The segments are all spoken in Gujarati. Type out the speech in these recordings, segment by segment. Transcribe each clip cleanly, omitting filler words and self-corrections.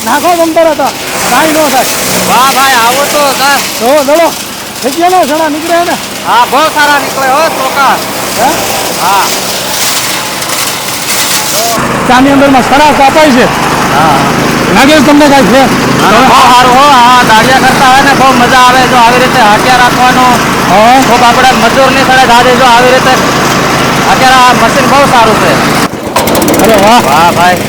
નાખો તમતારે તો કાંઈ ન થાય. વાહ ભાઈ આવો તો જો દડો થઈ ગયા ને સણા નીકળે ને. હા બહુ સારા નીકળે હો ચોખા. હે હા ચાની અંદરમાં સણા કાપાય છે. હા લાગે છે તમને કાંઈ છે? બહુ સારું હો. હા દાળિયા કરતા હોય ને બહુ મજા આવે જો આવી રીતે હાટિયા રાખવાનું. હા ખૂબ આપણે મજૂરની સડે ગાડી જો આવી રીતે અત્યારે આ મશીન બહુ સારું છે. અરે વાહ વાહ ભાઈ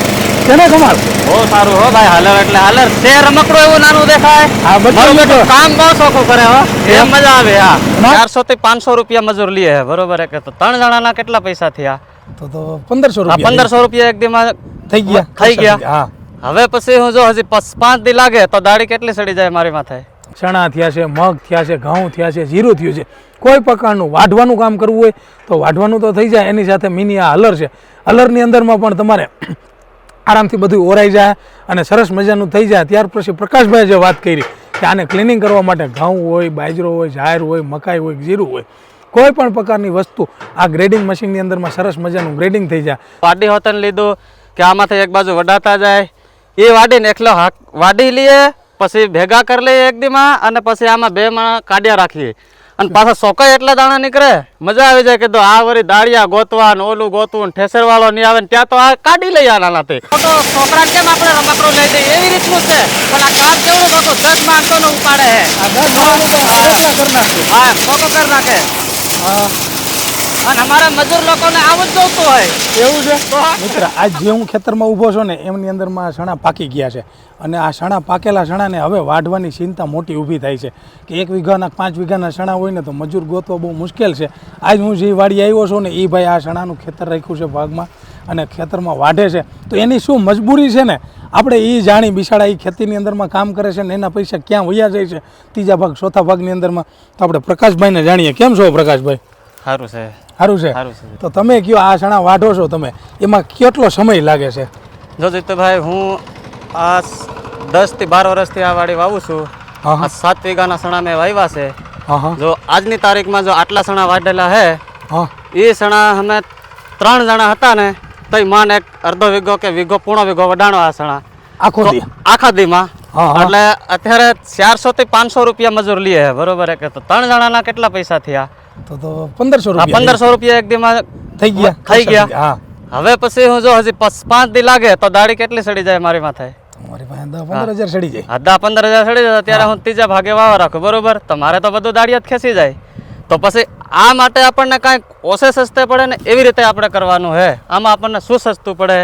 કેને કમાલ. બહુ સારું હો ભાઈ. હાલર એટલે હાલર છે રમકડું એવું નાનું દેખાય. હા બધું મારું બેટું તો કામ બહુ ચોખ્ખું કરે હો. એમ મજા આવે. હા ના? 400 થી 500 રૂપિયા મજૂર લે હે બરોબર હે કે તો 3 જણાના કેટલા પૈસા થયા? તો 1500 આ રૂપિયા 1500 રૂપિયા એક દીમાં થઈ ગયા. થઈ ગયા. હા હવે પછી હું જો હજી 5 દી લાગે તો દાડી કેટલી સડી જાય મારી માથે. ચણા થયા છે, મગ થયા છે, ઘઉં થયા છે, જીરું થયું છે. કોઈ પ્રકારનું વાઢવાનું કામ કરવું હોય તો વાઢવાનું તો થઈ જાય. એની સાથે મિની આ હલર છે. હલરની અંદરમાં પણ તમારે આરામથી બધું ઓરાઈ જાય અને સરસ મજાનું થઈ જાય. ત્યાર પછી પ્રકાશભાઈ જે વાત કરી કે આને ક્લિનિંગ કરવા માટે ઘઉં હોય, બાજરો હોય, જાહેર હોય, મકાઈ હોય, જીરું હોય, કોઈ પણ પ્રકારની વસ્તુ આ ગ્રેડિંગ મશીનની અંદરમાં સરસ મજાનું ગ્રેડિંગ થઈ જાય. વાડી હોતન લીધું કે આમાંથી એક બાજુ વડાતા જાય એ વાડીને એકલો વાડી લઈએ પછી ભેગા કરી લઈએ એક દીમાં અને પછી આમાં 2 માં કાઢ્યા રાખીએ અને પાછા સોકાઈ એટલા દાણા નીકળે મજા આવી જાય કે તો આ વળી દાળિયા ગોતવા ને ઓલું ગોતવું ને ઠેસર વાળો નહીં આવે ને ત્યાં તો આ કાઢી લઈએ આનાથી. તો છોકરા કેમ આપણે રમકડું લઈ દઈએ એવી રીતનું છે પણ આ કામ કેવું બાપુ 10 માણસોનો ઉપાડે હે. આ 10 માણસો તો આટલા કરી નાખશે. હા ફોટો કરી નાખે હા અને અમારા મજૂર લોકોને આવું જ જોતું હોય. એવું છે મિત્ર. આજ જે હું ખેતરમાં ઊભો છું ને એમની અંદરમાં ચણા પાકી ગયા છે અને આ ચણા પાકેલા ચણાને હવે વાઢવાની ચિંતા મોટી ઊભી થાય છે કે 1 વીઘાના 5 વીઘાના ચણા હોય ને તો મજૂર ગોતવા બહુ મુશ્કેલ છે. આજ હું જે વાડી આવ્યો છું ને એ ભાઈ આ ચણાનું ખેતર રાખ્યું છે ભાગમાં અને ખેતરમાં વાઢે છે તો એની શું મજબૂરી છે ને આપણે એ જાણી બિસાડા એ ખેતીની અંદરમાં કામ કરે છે ને એના પૈસા ક્યાં વયા જાય છે ત્રીજા ભાગ ચોથા ભાગની અંદરમાં. તો આપણે પ્રકાશભાઈને જાણીએ. કેમ છો પ્રકાશભાઈ? સારું છે સારું છે. સારું છે. તો તમે કયો આ ચણા વાઢો છો તમે એમાં કેટલો સમય લાગે છે? જો જીતુભાઈ હું આ 10 થી 12 વર્ષથી આ વાડી વાવું છું. હા આ 7 વીઘાના સણા મેં વાવ્યા છે. હા હા જો આજની તારીખમાં જો આટલા સણા વાઢેલા હે હા એ સણા અમે 3 જણા હતા ને તો માન એક અડધો વીઘો કે વીઘો પૂર્ણ વીઘો વડાણો આ સણા આખો દી આખા દીમાં. હા હા એટલે અત્યારે 400 થી 500 રૂપિયા મજૂર લે હે બરોબર હે કે તો 3 જણાના કેટલા પૈસા થયા? તો 1500 આ રૂપિયા 1500 રૂપિયા એક દીમાં થઈ ગયા. થઈ ગયા. હા હવે પછી હું જો હજી 5 દી લાગે તો દાડી કેટલી સડી જાય મારી માથે? તમારી પાસે 10-15 હજાર સડી જાય. હા 10-15 હજાર સડી જાય ત્યારે હું ત્રીજા ભાગે વાવા રાખું બરોબર. તો મારે તો બધું દાડિયા જ ખેંચી જાય. તો પછી આ માટે આપણને કાંઈક ઓછે સસ્તે પડે ને એવી રીતે આપણે કરવાનું હે. આમાં આપણને શું સસ્તું પડે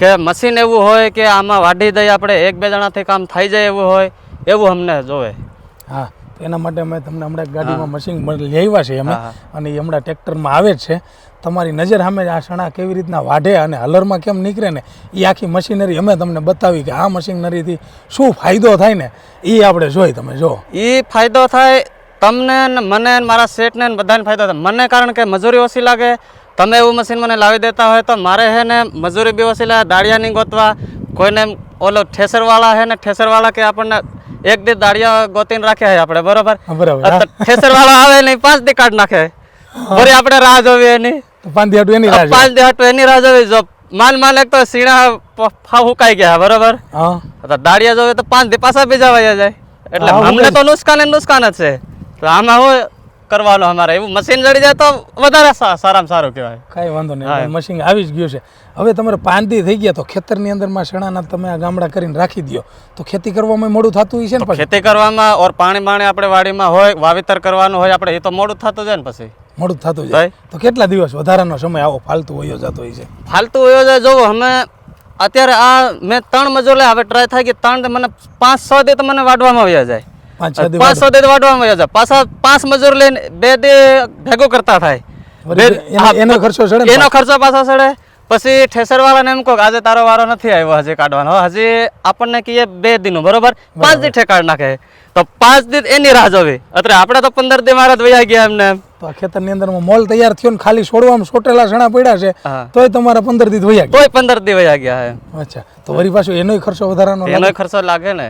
કે મશીન એવું હોય કે આમાં વાઢી દઈએ આપણે 1-2 જણાથી કામ થઈ જાય એવું હોય એવું અમને જોવે. હા તો એના માટે અમે તમને હમણાં ગાડીમાં મશીન લઈ આવ્યા છે અમે અને એ હમણાં ટ્રેક્ટરમાં આવે જ છે. તમારી નજર સામે આ ચણા કેવી રીતના વાઢે અને હલરમાં કેમ નીકળે ને એ આખી મશીનરી અમે તમને બતાવી કે આ મશીનરીથી શું ફાયદો થાય ને એ આપણે જોઈ. તમે જો એ ફાયદો થાય તમને ને મને ને મારા શેઠને ને બધાને ફાયદો થાય. મને કારણ કે મજૂરી ઓછી લાગે. તમે એવું મશીન મને લાવી દેતા હોય તો મારે હે ને મજૂરી બી ઓછી લાગે. દાળિયા નહીં ગોતવા. કોઈને ઓલો ઠેસરવાળા હે ને ઠેસરવાળા કે આપણને એક દી દાળિયા ગોતીને રાખ્યા છે આપણે બરોબર. બરાબર. ઠેસરવાળા આવે નહીં 5 દી કાઢ નાખે. ફરી આપણે રાહ જોવી એની 5 દી હાટુ એની રાહ જોવી. 5 દી હાટુ એની રાહ જોવી. જો માન એક તો સીણા હુકાઈ ગયા બરોબર. હા તો દાળિયા જોવે તો 5 દી પાછા બીજા વયા જાય. એટલે અમને તો નુકસાન જ છે. તો આમાં હું કરવાનું અમારે એવું મશીન જડી જાય તો વધારે સારામાં સારું કહેવાય. કાંઈ વાંધો નહીં. મશીન આવી જ ગયું છે. હવે તમારે 5 દી થઈ ગયા તો ખેતરની અંદરમાં ચણાના તમે આ ગામડા કરીને રાખી દો તો ખેતી કરવામાં મોડું થતું હોય છે ને? પછી ખેતી કરવામાં ઓર પાણી આપણે વાડીમાં હોય વાવેતર કરવાનું હોય આપણે એ તો મોડું થતું જાય ને પછી મોડું થતું જાય. તો કેટલા દિવસ વધારાનો સમય આવો ફાલતુ વયો જતો હોય છે? ફાલતુ વયો જાય. જોવો અમે અત્યારે આ મેં 3 મજૂર લે હવે ટ્રાય થાય કે 3 મને 5-6 દી તો મને વાઢવામાં વયા જાય. 5-6 દી વાઢવામાં વયા જાય. પાછા 5 મજૂર લઈને 2 દી ભેગો કરતા થાય. એનો ખર્ચો ચડે. એનો ખર્ચો પાછો ચડે. પછી ઠેસરવાળાને એમ કહો આજે તારો વારો નથી આવ્યો હજી કાઢવાનો. હજી આપણને કહીએ 2 દીનું બરોબર 5 દી ઠેકાડ નાખે તો 5 દી એની રાહ જોવી. અત્યારે આપણે તો 15 દી મારા જ વયા ગયા એમને. તો આ ખેતરની અંદરમાં મોલ તૈયાર થયો ને ખાલી છોડવામાં સોટેલા ચણા પડ્યા છે તોય તમારા 15 દી વયા ગયા. તોય 15 દી વયા ગયા. અચ્છા તો વળી પાછું એનોય ખર્ચો વધારાનો એનોય ખર્ચો લાગે ને.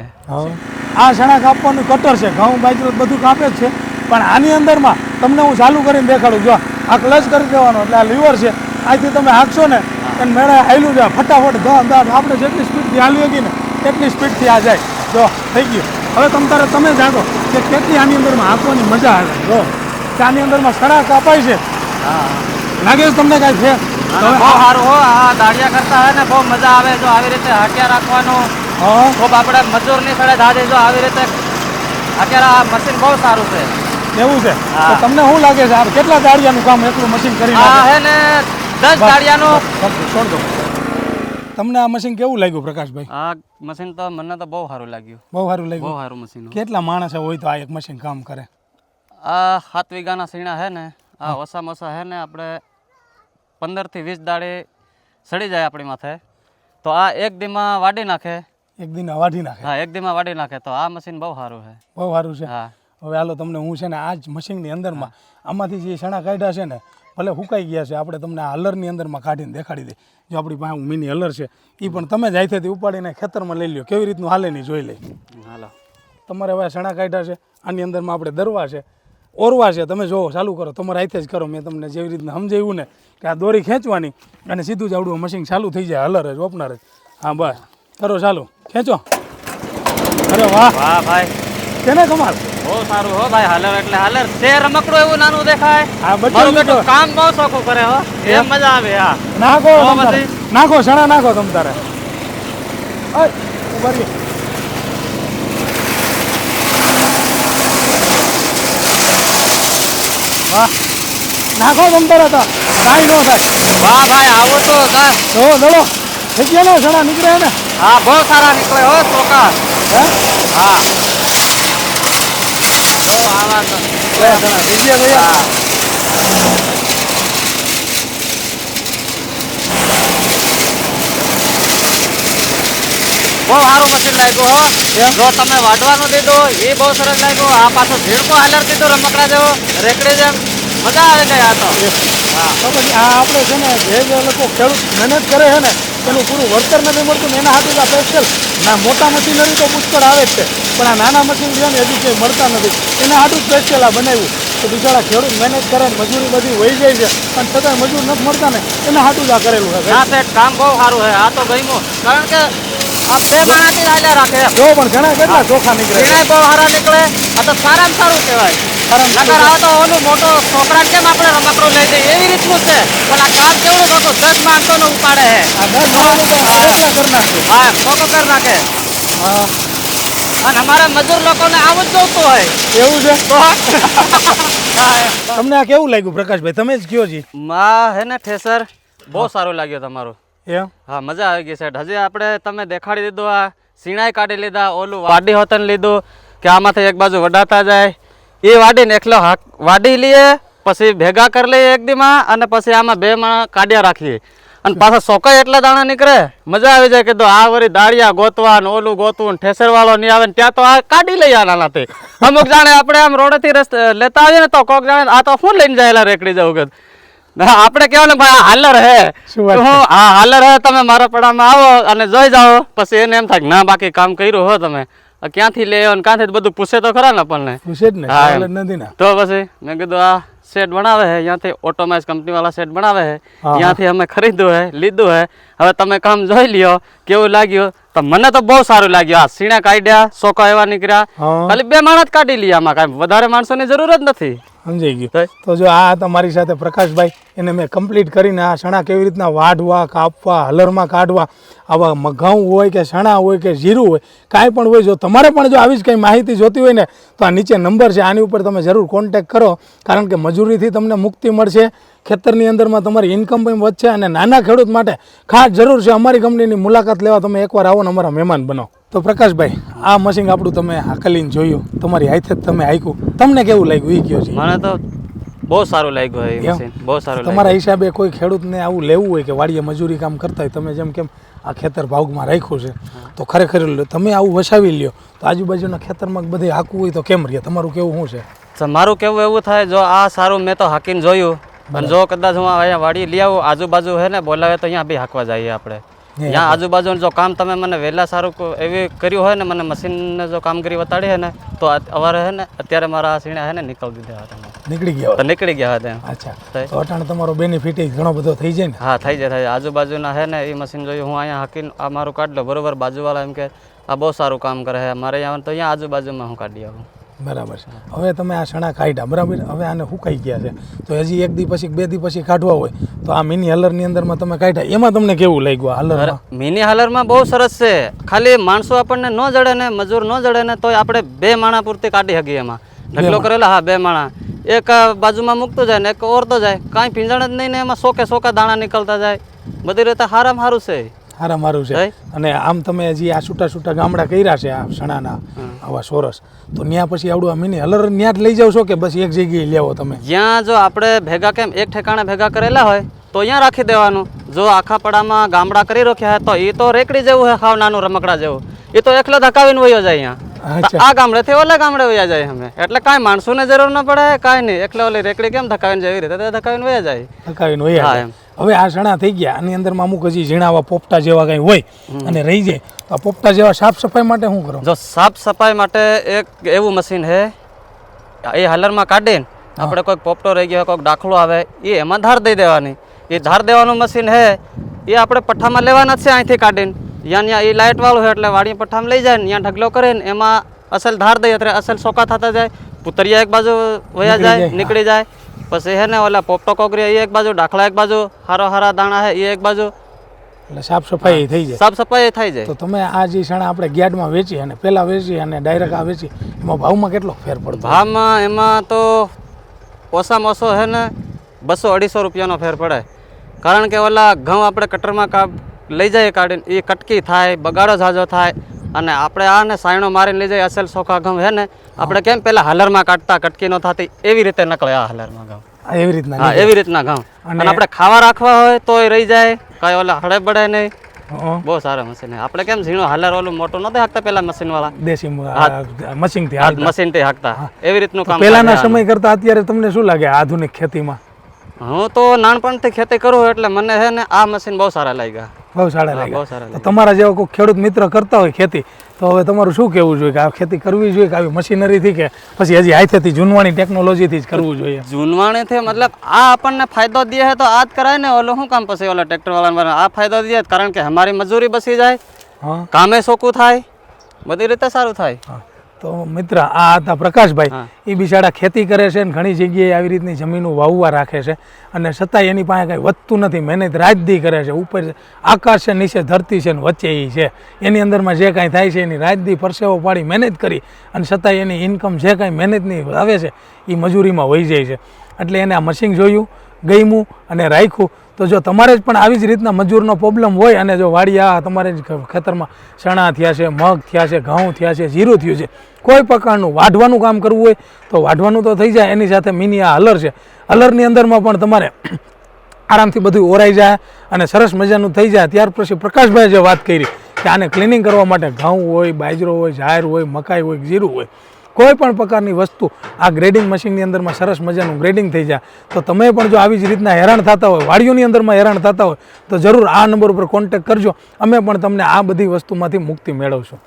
આ ચણા કાપવાનું કટર છે. ઘઉં બાજરો બધું કાપે જ છે પણ આની અંદરમાં તમને હું ચાલુ કરીને દેખાડું. જો આ ક્લચ કરી દેવાનો એટલે આ લીવર છે. આજથી તમે હાંકશો ને અને મેળે હાલ્યું જાય ફટાફટ આપણે જેટલી સ્પીડથી હાલી હતી ને કેટલી સ્પીડથી આ જાય જો થઈ ગયું. હવે તમે જાણો કે કેટલી આની અંદરમાં હાંકવાની મજા આવે. જો કે આની અંદરમાં સડા કાપાય છે. લાગે છે તમને કાંઈ છે? બહુ સારું હો. આ દાળિયા કરતા હે ને બહુ મજા આવે. જો આવી રીતે હાંક્યા રાખવાનું ખૂબ આપણે મજૂરની સડે ધાજે. જો આવી રીતે અત્યારે આ મશીન બહુ સારું છે. એવું છે? તો તમને શું લાગે છે આ કેટલા દાળિયાનું કામ એટલું મશીન કરી નાખે? હે ને 10 દાળિયાનું. છોડ દો. તમને આ મશીન કેવું લાગ્યું પ્રકાશભાઈ? આ મશીન તો મને તો બહુ સારું લાગ્યું. બહુ સારું બહુ લાગ્યું. સારું મશીન. કેટલા માણસ હોય તો આ એક મશીન કામ કરે? આ 7 વીઘાના સીણા હે ને આ ઓછામાં ઓછા હે ને આપણે 15 થી 20 દાડે સડી જાય આપણી માથે તો આ એક દીમાં વાડી નાખે. એક દિન વાઢી નાખે? હા, એક દીમાં વાડી નાખે. તો આ મશીન બહુ સારું છે. બહુ સારું છે. હા. હવે હાલો તમને હું છે ને આ જ મશીનની અંદરમાં આમાંથી જે સણા કાઢ્યા છે ને ભલે હુકાઈ ગયા છે આપણે તમને આ હલરની અંદરમાં કાઢીને દેખાડી દઈએ. જો આપણી પાસે મિની હલર છે એ પણ તમે જ આઈથી ઉપાડીને ખેતરમાં લઈ લ્યો કેવી રીતનું હાલે નહીં જોઈ લઈ. હાલો. તમારે હવે સણા કાઢ્યા છે આની અંદરમાં આપણે દરવા છે ઓરવા છે. તમે જોવો ચાલુ કરો તમારે આઈથે જ કરો. મેં તમને જેવી રીતના સમજાવ્યું ને કે આ દોરી ખેંચવાની અને સીધું જ આવડું મશીન ચાલુ થઈ જાય હલર જ ઓપનર જ. હા બસ કરો ચાલુ ખેંચો. અરે વાહ વાહ ભાઈ, કેને કમાલ. બહુ સારું હો ભાઈ. હાલર એટલે હાલર છે. રમકડું એવું નાનું દેખાય. આ મારું બધું બેટું કામ બહુ સોખું કરે હો. એમ મજા આવે. હા, નાખો તો તમ તારે. પછી? નાખો સણા નાખો તમ તારે. ઓય ઉભા રહ્યો. વાહ નાખો તમ તારે તો કાંઈ ન થાય. વાહ ભાઈ, આવો તો ગાય. જો દડો થઈ ગયા ને સણા નીકળે ને. હા, બહુ સારા નીકળે હો ચોખા. હે હા, બહુ આવા તો બે સણા થઈ ગયા ભૈયા. બહુ સારું મશીન લાગ્યું હો. જો તમે વાઢવાનું દીધું એ બહુ સરસ લાગ્યું. આ પાછો ઝીણકો હાલર દીધો રમકડા જેવો રેકડી જેમ. મજા આવે ગઈ આ તો. હા, તો પછી આ આપણે છે ને જે લોકો ખેડૂત મહેનત કરે છે ને એનું પૂરું વળતર નથી મળતું ને એના હાથે આ સ્પેશિયલ ના મોટા મશીનરી તો પુષ્કળ આવે જ છે પણ આ નાના મશીન છે ને હજી કંઈ મળતા નથી એના હાથું સ્પેશિયલ આ બનાવ્યું. તો બિચારા ખેડૂત મહેનત કરે ને મજૂરી બધી વહી જાય છે પણ છતાં મજૂર નથી મળતા ને એના હાથું જ આ કરેલું છે. ના સેઠ, કામ બહુ સારું છે. આ તો ગમ્યું કારણ કે આ 2 માણાથી હાલ્યા રાખે એમ. જો પણ ઘણા કેટલા ચોખા નીકળે છે. ઝીણા બહુ સારા નીકળે. આ તો સારામાં સારું કહેવાય. નકર આ તો ઓલું મોટો છોકરાને કેમ આપણે રમકડું લઈ દઈએ એવી રીતનું છે. પણ આ કામ કેવડું કાકો 10 માણસોનો ઉપાડે છે. આ 10 માણસો તો કેટલા કરી નાખે. હા, ચોખ્ખો કરી નાખે. હા અને અમારા મજૂર લોકોને આવું જ જોતું હોય. એવું છે. તો તમને આ કેવું લાગ્યું પ્રકાશભાઈ? તમે જ કયો જી. માં હે ને ઠેસર બહુ સારું લાગ્યું તમારું. એમ હા, મજા આવી ગઈ સેઠ. હજી આપણે તમે દેખાડી દીધું. આ સીણાઈ કાઢી લીધા. ઓલું વાડી હોતન લીધું કે આમાંથી એક બાજુ વડાતા જાય એ વાડીને એકલો વાડી લઈએ પછી ભેગા કરી લઈએ એક દીમાં અને પછી આમાં 2 માણા કાઢ્યા રાખીએ અને પાછા સોકાઈ એટલા દાણા નીકળે. મજા આવી જાય. કીધું આ વળી દાળિયા ગોતવા ને ઓલું ગોતવું ઠેસર વાળો નહીં આવે ને ત્યાં તો આ કાઢી લઈએ આનાથી. અમુક જાણે આપણે આમ રોડેથી લેતા આવીએ ને તો કોક જાણે આ તો શું લઈને જાય રેકડી જવું કે આપણે કહેવાનું ભાઈ આ હાલર હે. શું વાત છે? હા, હાલર હે. તમે મારા પડામાં આવો અને જોઈ જાઓ. પછી એને એમ થાય ના બાકી કામ કર્યું હો તમે ક્યાંથી લેવો ને ક્યાંથી બધું પૂછે તો ખરા ને આપણને. પૂછે જ ને. હા, હાલ જ નથી ને. તો પછી મેં કીધું આ સેટ બનાવે છે ત્યાંથી ઓટોમાઇઝ કંપની વાળા સેટ બનાવે છે ત્યાંથી અમે ખરીદ્યું હે લીધું હે. હવે તમે કામ જોઈ લ્યો કેવું લાગ્યું. તો મને તો બહુ સારું લાગ્યું. આ સીણા કાઢ્યા સોકા એવા નીકળ્યા. ખાલી 2 માણસ જ કાઢી લઈએ. આમાં કાંઈ વધારે માણસોની જરૂર જ નથી. સમજાઈ ગયું. તો જો આ તમારી સાથે પ્રકાશભાઈ એને મેં કમ્પ્લીટ કરીને આ સણા કેવી રીતના વાઢવા કાપવા હલરમાં કાઢવા આવા ઘઉં હોય કે સણા હોય કે જીરું હોય કાંઈ પણ હોય જો તમારે પણ જો આવી જ કંઈ માહિતી જોતી હોય ને તો આ નીચે નંબર છે આની ઉપર તમે જરૂર કોન્ટેક કરો કારણ કે મજૂરીથી તમને મુક્તિ મળશે. ખેતરની અંદરમાં તમારી ઇન્કમ પણ વધશે અને નાના ખેડૂત માટે ખાસ જરૂર છે અમારી કંપનીની મુલાકાત લેવા તમે એકવાર આવો ને અમારા મહેમાન બનો. તો પ્રકાશભાઈ આ મશીન આપણું તમે હાકલીને જોયું તમારી હાથે જ તમે હાંક્યું તમને કેવું લાગ્યું એ કહો છે? મને તો બહુ સારું લાગ્યું એ મશીન. બહુ સારું. તમારા હિસાબે કોઈ ખેડૂતને આવું લેવું હોય કે વાડીએ મજૂરી કામ કરતા હોય તમે જેમ કેમ આ ખેતર ભાગમાં રાખ્યું છે તો ખરેખર તમે આવું વસાવી લ્યો તો આજુબાજુના ખેતરમાં બધે હાંકવું હોય તો કેમ રહે? તમારું કેવું શું છે? મારું કેવું એવું થાય જો આ સારું મેં તો હાકીને જોયું અને જો કદાચ હું અહીંયા વાડી લઈ આવું આજુબાજુ હે ને બોલાવે તો અહીંયા બી હાંકવા જઈએ આપણે. ત્યાં આજુબાજુ જો કામ તમે મને વહેલા સારું એવી કર્યું હોય ને મને મશીનને જો કામગીરી વતાડી હે ને તો અવારે હે ને અત્યારે મારા સીણા હે ને નીકળી દીધા હતા. નીકળી ગયા તો નીકળી ગયા હતા. અચ્છા, તો અટાણે તમારો બેનિફિટ ઘણો બધો થઈ જાય ને? હા, થઈ જાય. આજુબાજુના હે ને એ મશીન જોયું હું અહીંયા હાકીને આ મારું કાઢ લો બરોબર. બાજુવાળા એમ કે આ બહુ સારું કામ કરે છે અમારે અહીંયા તો અહીંયા આજુબાજુમાં હું કાઢી આવું. બરાબર છે. હવે તમે આ ચણા કાઢ્યા બરાબર, હવે આને સુકાઈ ગયા છે તો હજી 1 દી પછી 2 દી પછી કાઢવા હોય તો આ મિની હલરની અંદરમાં તમે કાઢ્યા, એમાં તમને કેવું લાગ્યું હલરમાં? મિની હાલરમાં બહુ સરસ છે. ખાલી માણસો આપણને ન જડે ને મજૂર ન જડે ને તોય આપણે 2 માણા પૂરતી કાઢી શકીએ એમાં. ઢગલો કરેલા, હા 2 માણા, એક બાજુમાં મૂકતો જાય ને એક ઓરતો જાય, કાંઈ ભીંજણ જ નહીં ને એમાં સોકે દાણા નીકળતા જાય. બધી રીતે સારામાં સારું છે. હારા મારું છે. અને આમ તમે હજી આ છૂટા ગામડા કર્યા છે આ ચણાના આવા સોરસ, તો ત્યાં પછી આવડું આ મિની હલર ત્યાં જ લઈ જાવ છો કે બસ એક જગ્યાએ લેવો તમે? જ્યાં જો આપણે ભેગા કેમ એક ઠેકાણે ભેગા કરેલા હોય તો અહીંયા રાખી દેવાનું. જો આખા પડામાં ગામડા કરી રાખ્યા હોય તો એ તો રેકડી જેવું છે, હાવ નાનું રમકડા જેવું, એ તો એકલો ધકાવીને વયો જાય અહીંયા. આ ગામડેથી ઓલા ગામડે વયા જાય અમે, એટલે કાંઈ માણસોને જરૂર ન પડે, કાંઈ નહીં, એટલે ઓલી રેકડી કેમ ધકાવીને જાય એવી રીતે ધકાવીને વયા જાય. ધકાવીને વયા જાય. હવે આ ચણા થઈ ગયા, આની અંદરમાં અમુક હજી ઝીણાવા પોપટા જેવા કંઈ હોય અને રહી જાય તો આ પોપટા જેવા સાફ સફાઈ માટે શું કરો? જો સાફ સફાઈ માટે એક એવું મશીન છે, એ હલરમાં કાઢીને આપણે કોઈક પોપટો રહી ગયો, કોઈક દાખલો આવે, એ એમાં ધાર દઈ દેવાની. એ ધાર દેવાનું મશીન છે, એ આપણે પઠ્ઠામાં લેવાના જ છે અહીંથી કાઢીને. ત્યાં એ લાઇટ વાળું છે એટલે વાડી પઠ્ઠામાં લઈ જાય ને ત્યાં ઢગલો કરે ને એમાં અસલ ધાર દઈએ એટલે અસલ સોકા થતા જાય, પુતરિયા એક બાજુ વયા જાય, નીકળી જાય. પછી હે ને ઓલા પોપટો કોગરી એ એક બાજુ, દાખલા એક બાજુ, હારા દાણા છે એ એક બાજુ, એટલે સાફ સફાઈ થઈ જાય. સાફ સફાઈ થઈ જાય. તો તમે આ જે ચણા આપણે ગેડમાં વેચી અને પહેલા વેચી અને ડાયરેક્ટ આ વેચી, એમાં ભાવમાં કેટલો ફેર પડતો? ભાવમાં એમાં તો ઓછામાં ઓછો છે ને 200-250 રૂપિયાનો ફેર પડે. કારણ કે ઓલા ઘઉં આપણે કટરમાં લઈ જઈએ કાઢીને, એ કટકી થાય, બગાડો ઝાઝો થાય, અને આપણે આ ને સાયણો મારીને લઈ જઈએ અસલ સોખા ઘઉં હે ને આપણે કેમ પેલા હલરમાં કાઢતા, કટકી ન થતી, એવી રીતે નકળે આ હલરમાં ઘઉં. એવી રીતના? હા, એવી રીતના ઘઉં. અને આપણે ખાવા રાખવા હોય તોય રહી જાય, કાંઈ ઓલા હળે બળે નહીં. બહુ સારા મશીન. આપણે કેમ ઝીણો હાલર ઓલું મોટું નહોતું હાંકતા પેલા મશીન વાળા, દેશી મશીનથી હાંકતા, એવી રીતનું કામ. પહેલાના સમય કરતા અત્યારે તમને શું લાગે આધુનિક ખેતીમાં? હું તો નાનપણથી ખેતી કરું એટલે મને છે ને આ મશીન બહુ સારા લાગ્યા. બહુ સારા લાગ્યા. તમારા જેવા કોઈ ખેડૂત મિત્ર કરતા હોય ખેતી, તો હવે તમારું શું કહેવું જોઈએ કે આ ખેતી કરવી જોઈએ કે આવી મશીનરીથી, કે પછી હજી હાથેથી જૂનવાણી ટેકનોલોજીથી જ કરવું જોઈએ? જૂનવાણીથી મતલબ આ આપણને ફાયદો દે છે તો આ જ કરાય ને, ઓલો શું કામ પછી ઓલા ટ્રેક્ટર વાળાને આ ફાયદો દે, કારણ કે અમારી મજૂરી બસી જાય, કામે સોકું થાય, બધી રીતે સારું થાય. તો મિત્ર આ હતા પ્રકાશભાઈ, એ બિચારા ખેતી કરે છે ને ઘણી જગ્યાએ આવી રીતની જમીનો વાવવા રાખે છે અને છતાંય એની પાસે કંઈ વધતું નથી, મહેનત રાતદી કરે છે. ઉપર આકાશ છે, નીચે ધરતી છે ને વચ્ચે એ છે, એની અંદરમાં જે કાંઈ થાય છે એની રાતદી પરસેવો પાડી મહેનત કરી અને છતાંય એની ઇન્કમ જે કાંઈ મહેનતની આવે છે એ મજૂરીમાં વહી જાય છે. એટલે એને આ મશીન જોયું, ગમ્યું અને રાખ્યું. તો જો તમારે જ પણ આવી જ રીતના મજૂરનો પ્રોબ્લેમ હોય અને જો વાડિયા તમારે જ ખેતરમાં ચણા થયા છે, મગ થયા છે, ઘઉં થયા છે, જીરું થયું છે, કોઈ પ્રકારનું વાઢવાનું કામ કરવું હોય તો વાઢવાનું તો થઈ જાય, એની સાથે મિની આ હલર છે, હલરની અંદરમાં પણ તમારે આરામથી બધું ઓરાઈ જાય અને સરસ મજાનું થઈ જાય. ત્યાર પછી પ્રકાશભાઈ જે વાત કરી કે આને ક્લિનિંગ કરવા માટે ઘઉં હોય, બાજરો હોય, જાહેર હોય, મકાઈ હોય, જીરું હોય, કોઈ પણ પ્રકારની વસ્તુ આ ગ્રેડિંગ મશીનની અંદરમાં સરસ મજાનું ગ્રેડિંગ થઈ જાય. તો તમે પણ જો આવી જ રીતના હેરાન થતા હોય, વાડીઓની અંદરમાં હેરાન થતા હોય તો જરૂર આ નંબર ઉપર કોન્ટેક્ટ કરજો, અમે પણ તમને આ બધી વસ્તુમાંથી મુક્તિ મેળવશું.